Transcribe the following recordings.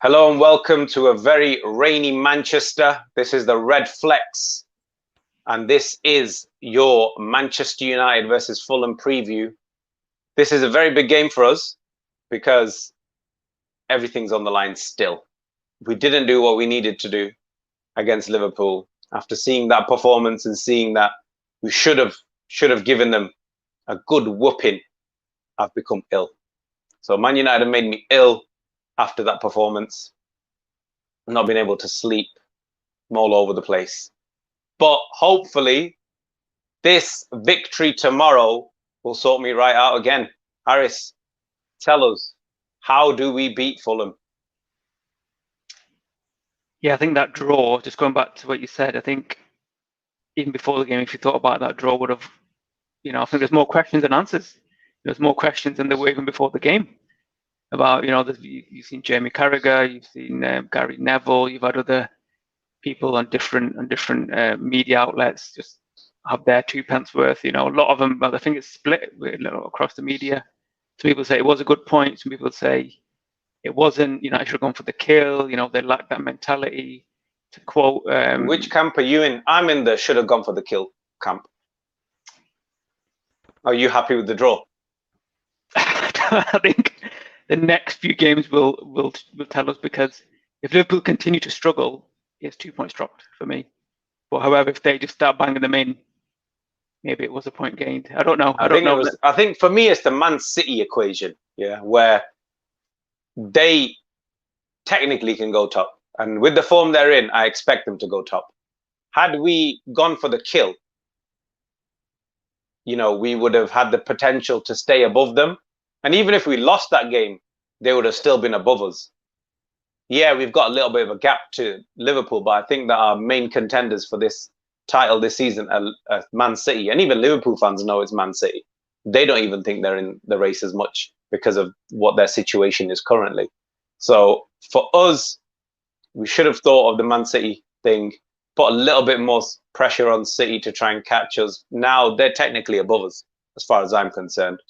Hello and welcome to a very rainy Manchester. This is the RedFlex, and this is your Manchester United versus Fulham preview. This is a very big game for us because everything's on the line still. We didn't do what we needed to do against Liverpool. After seeing that performance and seeing that we should have given them a good whooping, I've become ill. So Man United made me ill after that performance. Not been able to sleep. I'm all over the place. But hopefully this victory tomorrow will sort me right out again. Harris, tell us, how do we beat Fulham? Yeah, I think that draw, just going back to what you said, I think even before the game, if you thought about that draw, would have, I think there's more questions than answers. There's more questions than there were even before the game about, you've seen Jamie Carragher, you've seen Gary Neville, you've had other people on different media outlets just have their 2 pence worth. A lot of them, I think it's split across the media. Some people say it was a good point. Some people say it wasn't. I should have gone for the kill. They lacked that mentality. To quote, which camp are you in? I'm in the should have gone for the kill camp. Are you happy with the draw? I think the next few games will tell us, because if Liverpool continue to struggle, it's 2 points dropped for me. But however, if they just start banging them in, maybe it was a point gained. I don't know. I think for me it's the Man City equation, where they technically can go top, and with the form they're in, I expect them to go top. Had we gone for the kill, we would have had the potential to stay above them. And even if we lost that game, they would have still been above us. Yeah, we've got a little bit of a gap to Liverpool, but I think that our main contenders for this title this season are Man City. And even Liverpool fans know it's Man City. They don't even think they're in the race as much because of what their situation is currently. So for us, we should have thought of the Man City thing, put a little bit more pressure on City to try and catch us. Now they're technically above us, as far as I'm concerned.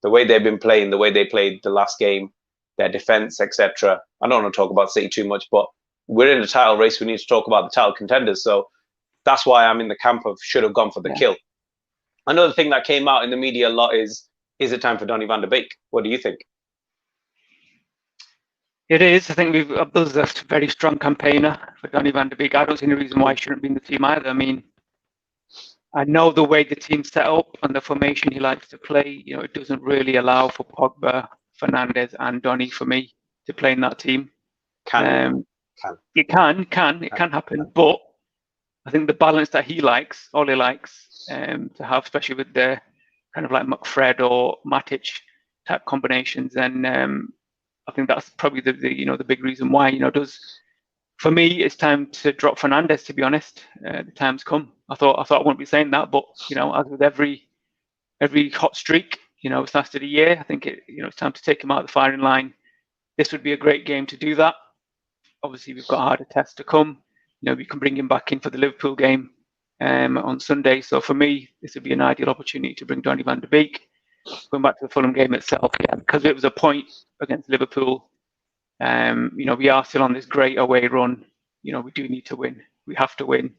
The way they've been playing, the way they played the last game, their defense, etc. I don't want to talk about City too much, but we're in the title race. We need to talk about the title contenders. So that's why I'm in the camp of should have gone for the kill. Another thing that came out in the media a lot is it time for Donny van de Beek? What do you think? It is. I think we've built a very strong campaigner for Donny van de Beek. I don't see any reason why he shouldn't be in the team either. I mean, I know the way the team's set up and the formation he likes to play, it doesn't really allow for Pogba, Fernandes and Donny for me to play in that team. It can happen, but I think the balance that he likes, all he likes to have, especially with the kind of like McFred or Matic type combinations, and I think that's probably the big reason why. For me, it's time to drop Fernandes. To be honest, the time's come. I thought I wouldn't be saying that, but as with every hot streak, it's lasted a year. I think it's time to take him out of the firing line. This would be a great game to do that. Obviously, we've got harder tests to come. We can bring him back in for the Liverpool game on Sunday. So for me, this would be an ideal opportunity to bring Donny van de Beek. Going back to the Fulham game itself, because it was a point against Liverpool. We are still on this great away run. We do need to win. We have to win.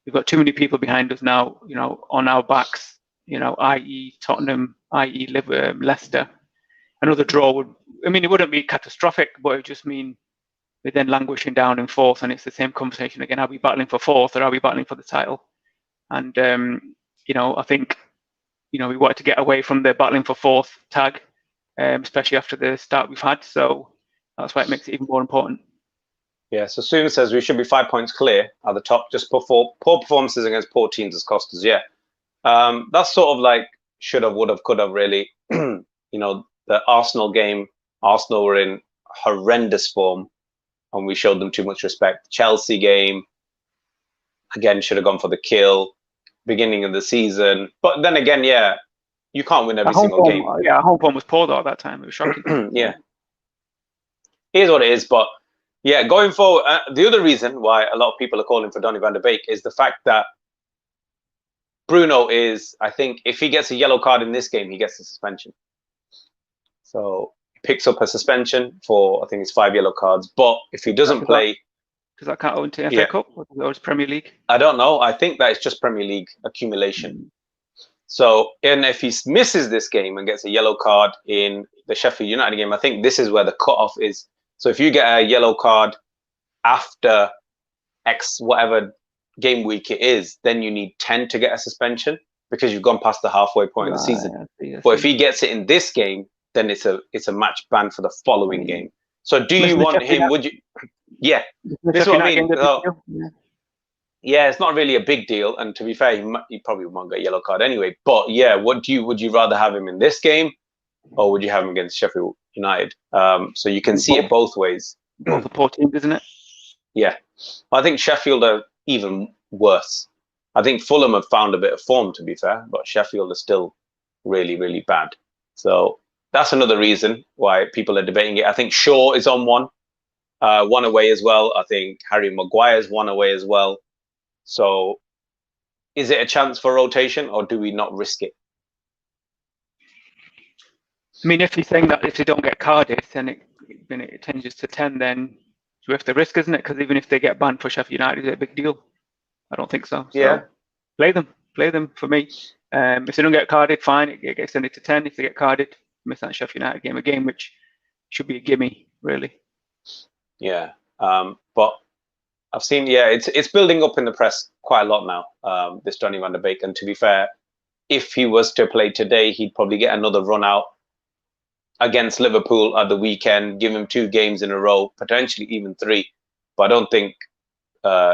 We've got too many people behind us now, on our backs, i.e. Tottenham, i.e. Leicester. Another draw it wouldn't be catastrophic, but it would just mean we're then languishing down in fourth, and it's the same conversation again. Are we battling for fourth or are we battling for the title? And, I think, we wanted to get away from the battling for fourth tag, especially after the start we've had. So that's why it makes it even more important. Yeah, so Soon says we should be 5 points clear at the top. Just poor performances against poor teams has cost us. Yeah, that's sort of like should have, would have, could have really. The Arsenal game, Arsenal were in horrendous form and we showed them too much respect. Chelsea game, again, should have gone for the kill. Beginning of the season. But then again, you can't win every single game. Yeah, home form was poor though at that time. It was shocking. Yeah. Here's what it is, but going forward, the other reason why a lot of people are calling for Donny van de Beek is the fact that Bruno is, I think, if he gets a yellow card in this game, he gets a suspension. So picks up a suspension for, I think it's 5 yellow cards. But if he doesn't play, does that count into FA Cup or is Premier League? I don't know. I think that it's just Premier League accumulation. So, and if he misses this game and gets a yellow card in the Sheffield United game, I think this is where the cutoff is. So if you get a yellow card after X whatever game week it is, then you need 10 to get a suspension because you've gone past the halfway point of the season. I see. But if he gets it in this game, then it's a match ban for the following game. So do you want him? Would you? Yeah, this is what I mean. Yeah, it's not really a big deal, and to be fair, he probably won't get a yellow card anyway. But yeah, would you rather have him in this game, or would you have him against Sheffield United? So you can see it both ways. Both the poor teams, isn't it? Yeah, I think Sheffield are even worse. I think Fulham have found a bit of form, to be fair, but Sheffield are still really, really bad. So that's another reason why people are debating it. I think Shaw is on one away as well. I think Harry Maguire's one away as well. So is it a chance for rotation, or do we not risk it? I mean, if you're saying that if they don't get carded, then it changes to 10, then it's worth the risk, isn't it? Because even if they get banned for Sheffield United, is it a big deal? I don't think so. Yeah. Play them for me. If they don't get carded, fine, it gets extended to 10. If they get carded, miss that Sheffield United game, a game which should be a gimme, really. Yeah, but I've seen, it's building up in the press quite a lot now, this Donny van de Beek. And to be fair, if he was to play today, he'd probably get another run out against Liverpool at the weekend, give him 2 games in a row, potentially even 3. But I don't think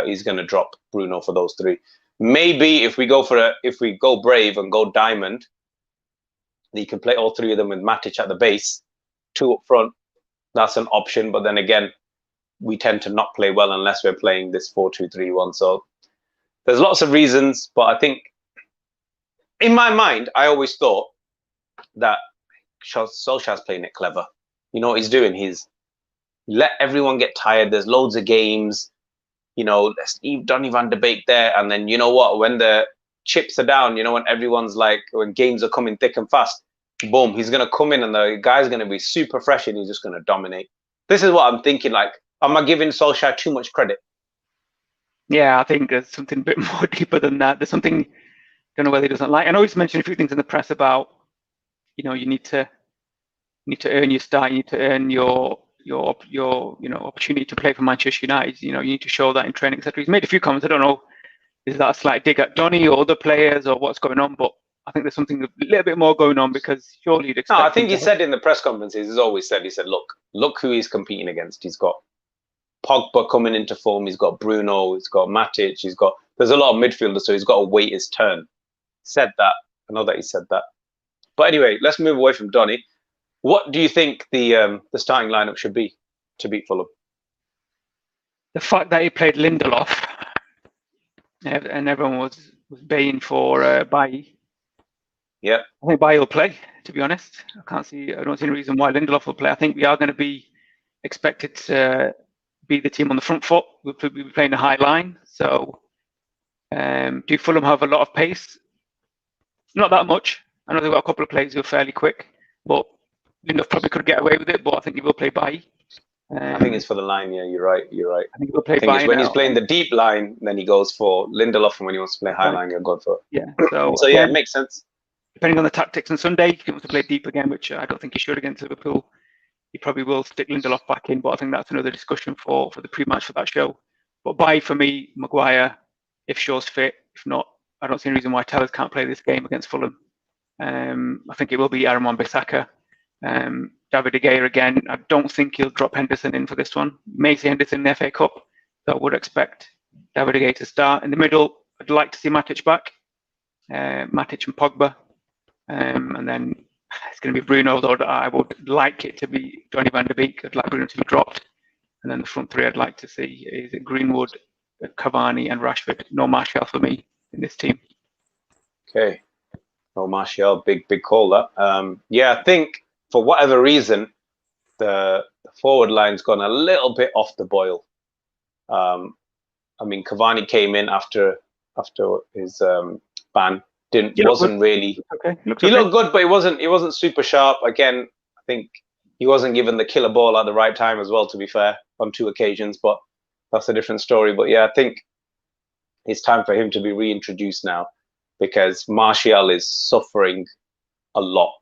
he's going to drop Bruno for those 3. Maybe if we go brave and go diamond, he can play all 3 of them with Matic at the base, 2 up front. That's an option. But then again, we tend to not play well unless we're playing this 4-2-3-1. So there's lots of reasons, but I think in my mind, I always thought that Solskjaer's playing it clever. You know what he's doing? He's let everyone get tired. There's loads of games. You know, let's leave Donny van de Beek there. And then, you know what, when the chips are down, you know, when everyone's like, when games are coming thick and fast, boom, he's going to come in and the guy's going to be super fresh and he's just going to dominate. This is what I'm thinking. Like, am I giving Solskjaer too much credit? Yeah, I think there's something a bit more deeper than that. There's something, I don't know whether he doesn't like. I know he's mentioned a few things in the press about, you know, you need to earn your start, you need to earn your opportunity to play for Manchester United. You know, you need to show that in training, etc. He's made a few comments. I don't know, is that a slight dig at Donny or other players or what's going on? But I think there's something a little bit more going on, because surely you'd expect. No, I think he said in the press conferences, he's always said, he said, look who he's competing against. He's got Pogba coming into form. He's got Bruno. He's got Matic. There's a lot of midfielders, so he's got to wait his turn. Said that. I know that he said that. But anyway, let's move away from Donny. What do you think the starting lineup should be to beat Fulham? The fact that he played Lindelof, and everyone was baying for Bailly. Yeah, I think Bailly will play. To be honest, I don't see any reason why Lindelof will play. I think we are going to be expected to be the team on the front foot. We'll be playing a high line. So, do Fulham have a lot of pace? Not that much. I know they've got a couple of players who are fairly quick, but Lindelof probably could get away with it. But I think he will play Bailly. I think it's for the line. Yeah, you're right. I think he'll play Bailly. When he's playing the deep line, then he goes for Lindelof, and when he wants to play high line, he'll go for it. Yeah. So yeah, it makes sense. Depending on the tactics on Sunday, he wants to play deep again, which I don't think he should against Liverpool. He probably will stick Lindelof back in, but I think that's another discussion for the pre-match for that show. But Bailly for me, Maguire, if Shaw's fit. If not, I don't see any reason why Tellers can't play this game against Fulham. I think it will be Aaron Wan-Bissaka. David De Gea again. I don't think he'll drop Henderson in for this one. May see Henderson in the FA Cup, so I would expect David De Gea to start. In the middle, I'd like to see Matic back. Matic and Pogba. And then it's going to be Bruno, though I would like it to be Donny van de Beek. I'd like Bruno to be dropped. And then the front 3 I'd like to see is Greenwood, Cavani and Rashford. No Martial for me in this team. Okay. No Martial, big call that. Yeah, I think for whatever reason, the forward line's gone a little bit off the boil. I mean, Cavani came in after his ban. Wasn't really. Okay. He looked good, but he wasn't super sharp. Again, I think he wasn't given the killer ball at the right time as well, to be fair, on 2 occasions, but that's a different story. But yeah, I think it's time for him to be reintroduced now, because Martial is suffering a lot.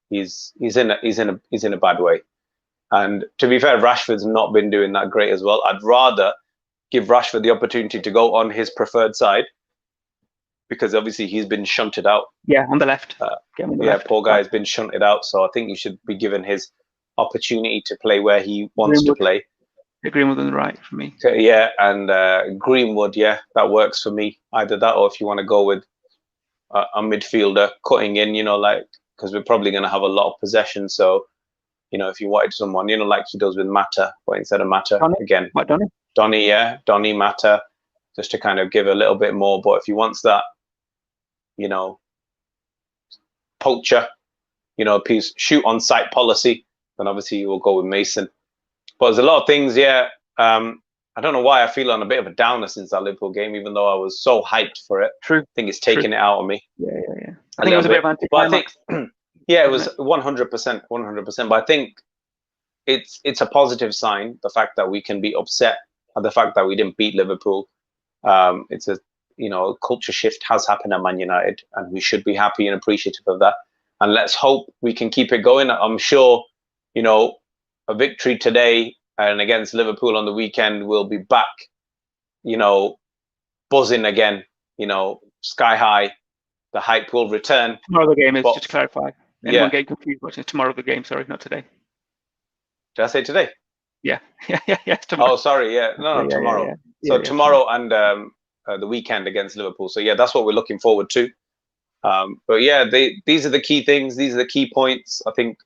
He's in a bad way. And to be fair, Rashford's not been doing that great as well. I'd rather give Rashford the opportunity to go on his preferred side, because obviously he's been shunted out. Yeah, on the left. Poor guy has been shunted out. So I think he should be given his opportunity to play where he wants to play. Greenwood on the right for me. Yeah, and Greenwood, yeah, that works for me. Either that, or if you want to go with a midfielder cutting in, like, because we're probably going to have a lot of possession. So, if you wanted someone, like he does with Mata, but instead of Mata, again, Donny, Mata, just to kind of give a little bit more. But if he wants that, poacher, piece shoot on sight policy, then obviously you will go with Mason. But there's a lot of things, yeah. I don't know why I feel on a bit of a downer since that Liverpool game, even though I was so hyped for it. True. I think it's taken it out of me. Yeah. I think it was a bit of anticlimax. Yeah, it was 100%, 100%. But I think it's a positive sign, the fact that we can be upset at the fact that we didn't beat Liverpool. It's a culture shift has happened at Man United, and we should be happy and appreciative of that. And let's hope we can keep it going. I'm sure, a victory today and against Liverpool on the weekend will be back, buzzing again, sky high. The hype will return. Tomorrow the game is, just to clarify. Anyone getting confused watching tomorrow the game, sorry, not today. Did I say today? Yeah. Tomorrow. Oh, sorry, No, tomorrow. So tomorrow and the weekend against Liverpool. So yeah, that's what we're looking forward to. But yeah, these are the key things. These are the key points. I think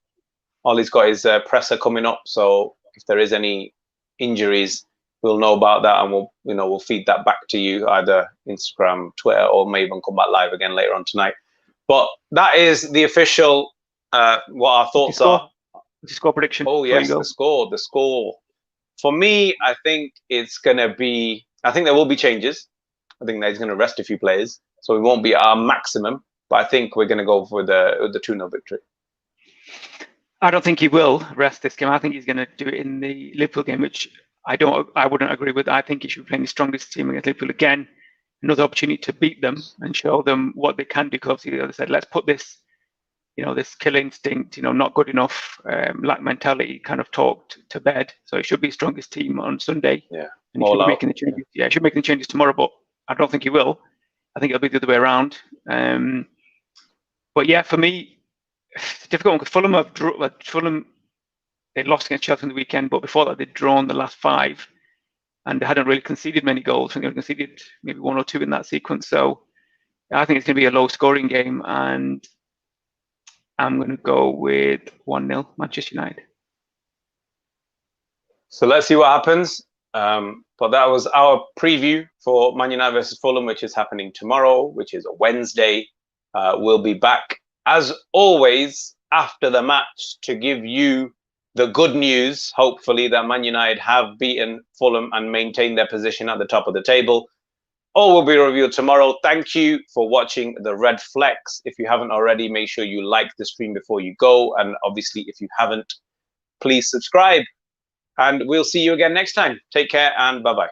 Ollie's got his presser coming up. So if there is any injuries, we'll know about that, and we'll feed that back to you, either Instagram, Twitter, or maybe even come back live again later on tonight. But that is the official what our thoughts are. The score prediction. Oh yes, the score. For me, I think it's gonna be. I think there will be changes. I think that he's going to rest a few players, so we won't be at our maximum. But I think we're going to go for the 2-0 victory. I don't think he will rest this game. I think he's going to do it in the Liverpool game, which I wouldn't agree with. I think he should be playing the strongest team against Liverpool again. Another opportunity to beat them and show them what they can do. Because obviously, as I said, let's put this, this killer instinct, not good enough, lack mentality kind of talked to bed. So it should be the strongest team on Sunday. Yeah. And he should be making the changes. Yeah, he should be making the changes tomorrow, but I don't think he will. I think it'll be the other way around. But yeah, for me, it's a difficult one because Fulham, they lost against Chelsea on the weekend, but before that they'd drawn the last 5, and they hadn't really conceded many goals. I think they conceded maybe 1 or 2 in that sequence. So I think it's going to be a low-scoring game, and I'm going to go with 1-0 Manchester United. So let's see what happens. But that was our preview for Man United versus Fulham, which is happening tomorrow, which is a Wednesday. We'll be back, as always, after the match to give you the good news, hopefully, that Man United have beaten Fulham and maintained their position at the top of the table. All will be reviewed tomorrow. Thank you for watching the RedFlex. If you haven't already, make sure you like the stream before you go. And obviously, if you haven't, please subscribe. And we'll see you again next time. Take care and bye-bye.